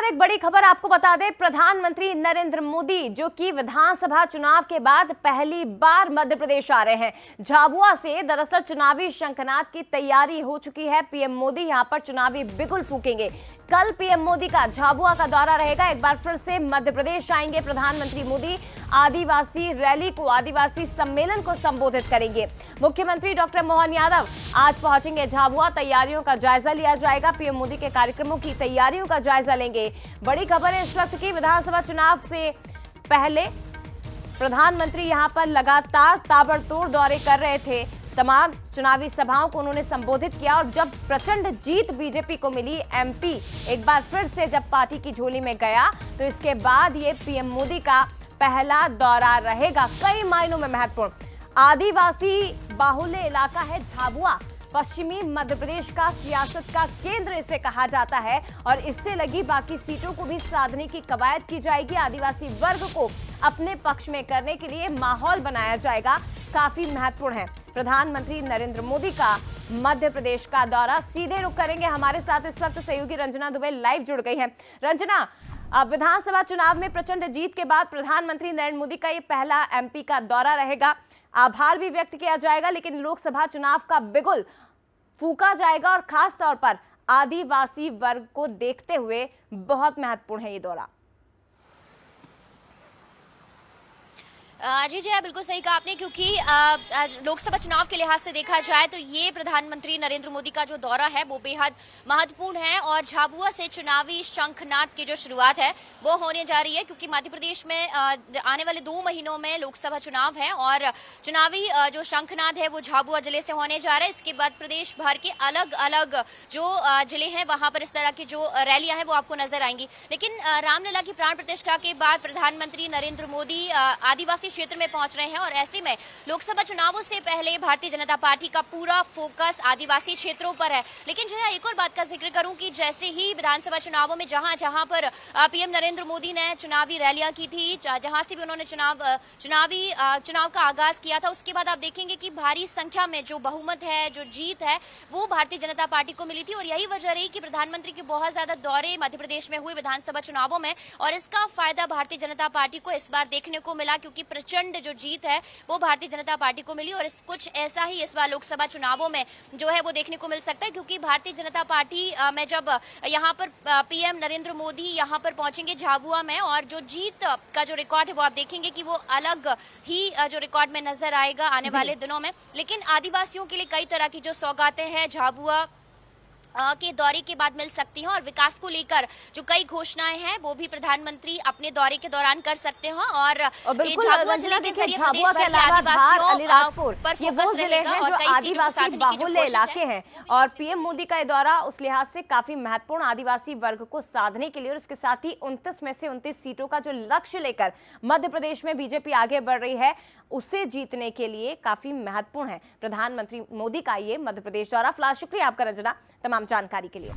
और एक बड़ी खबर आपको बता दें, प्रधानमंत्री नरेंद्र मोदी जो कि विधानसभा चुनाव के बाद पहली बार मध्य प्रदेश आ रहे हैं। झाबुआ से दरअसल चुनावी शंखनाद की तैयारी हो चुकी है। पीएम मोदी यहां पर चुनावी बिगुल फूकेंगे। कल पीएम मोदी का झाबुआ का दौरा रहेगा। एक बार फिर से मध्य प्रदेश आएंगे प्रधानमंत्री मोदी। आदिवासी रैली को, आदिवासी सम्मेलन को संबोधित करेंगे। मुख्यमंत्री डॉक्टर मोहन यादव आज पहुंचेंगे झाबुआ। तैयारियों का जायजा लिया जाएगा। पीएम मोदी के कार्यक्रमों की तैयारियों का जायजा लेंगे। बड़ी खबर है इस वक्त की, विधानसभा चुनाव से पहले प्रधानमंत्री यहां पर लगातार ताबड़तोड़ दौरे कर रहे थे। तमाम चुनावी सभाओं को उन्होंने संबोधित किया और जब प्रचंड जीत बीजेपी को मिली, एमपी एक बार फिर से जब पार्टी की झोली में गया, तो इसके बाद ये पीएम मोदी का पहला दौरा रहेगा। कई मायनों में महत्वपूर्ण आदिवासी बाहुल्य इलाका है झाबुआ। पश्चिमी मध्य प्रदेश का सियासत का केंद्र इसे कहा जाता है और इससे लगी बाकी सीटों को भी साधने की कवायद की जाएगी। आदिवासी वर्ग को अपने पक्ष में करने के लिए माहौल बनाया जाएगा। काफी महत्वपूर्ण है प्रधानमंत्री नरेंद्र मोदी का मध्य प्रदेश का दौरा। सीधे रुख करेंगे, हमारे साथ इस वक्त सहयोगी रंजना दुबे लाइव जुड़ गई है। रंजना, अब विधानसभा चुनाव में प्रचंड जीत के बाद प्रधानमंत्री नरेंद्र मोदी का ये पहला एमपी का दौरा रहेगा। आभार भी व्यक्त किया जाएगा, लेकिन लोकसभा चुनाव का बिगुल फूका जाएगा और खास तौर पर आदिवासी वर्ग को देखते हुए बहुत महत्वपूर्ण है ये दौरा। जी बिल्कुल सही कहा आपने, क्योंकि लोकसभा चुनाव के लिहाज से देखा जाए तो ये प्रधानमंत्री नरेंद्र मोदी का जो दौरा है वो बेहद महत्वपूर्ण है और झाबुआ से चुनावी शंखनाद की जो शुरुआत है वो होने जा रही है, क्योंकि मध्य प्रदेश में आने वाले 2 महीनों में लोकसभा चुनाव है और चुनावी जो शंखनाद है वो झाबुआ जिले से होने जा रहा है। इसके बाद प्रदेश भर के अलग अलग जो जिले हैं वहां पर इस तरह की जो रैलियां हैं वो आपको नजर आएंगी। लेकिन रामलला की प्राण प्रतिष्ठा के बाद प्रधानमंत्री नरेंद्र मोदी आदिवासी क्षेत्र में पहुंच रहे हैं और ऐसे में लोकसभा चुनावों से पहले भारतीय जनता पार्टी का पूरा फोकस आदिवासी क्षेत्रों पर है। लेकिन जो है एक और बात का जिक्र करूं कि जैसे ही विधानसभा चुनावों में जहां पर पीएम नरेंद्र मोदी ने चुनावी रैलियां की थी, जहां से भी उन्होंने चुनाव का आगाज किया था, उसके बाद आप देखेंगे कि भारी संख्या में जो बहुमत है, जो जीत है, वो भारतीय जनता पार्टी को मिली थी। और यही वजह रही कि प्रधानमंत्री के बहुत ज्यादा दौरे मध्य प्रदेश में हुए विधानसभा चुनावों में और इसका फायदा भारतीय जनता पार्टी को इस बार देखने को मिला, क्योंकि प्रचंड जो जीत है वो भारतीय जनता पार्टी को मिली। और कुछ ऐसा ही इस बार लोकसभा चुनावों में जो है वो देखने को मिल सकता है, क्योंकि भारतीय जनता पार्टी में जब यहाँ पर पीएम नरेंद्र मोदी यहाँ पर पहुंचेंगे झाबुआ में, और जो जीत का जो रिकॉर्ड है वो आप देखेंगे कि वो अलग ही जो रिकॉर्ड में नजर आएगा आने वाले दिनों में। लेकिन आदिवासियों के लिए कई तरह की जो सौगातें हैं झाबुआ के दौरे के बाद मिल सकती हैं और विकास को लेकर जो कई घोषणाएं हैं वो भी प्रधानमंत्री अपने दौरे के दौरान कर सकते हैं। और झाबुआ जिला देखिए, झाबुआ के अलावा धार, अलीराजपुर, ये वो जिले हैं जो आदिवासी बाहुल्य इलाके हैं और पीएम मोदी का ये दौरा उस लिहाज से काफी महत्वपूर्ण आदिवासी वर्ग को साधने के लिए और इसके साथ ही 29 में से 29 सीटों का जो लक्ष्य लेकर मध्य प्रदेश में बीजेपी आगे बढ़ रही है, उसे जीतने के लिए काफी महत्वपूर्ण है प्रधानमंत्री मोदी का ये मध्य प्रदेश दौरा। फिलहाल शुक्रिया आपका रंजना तमाम जानकारी के लिए।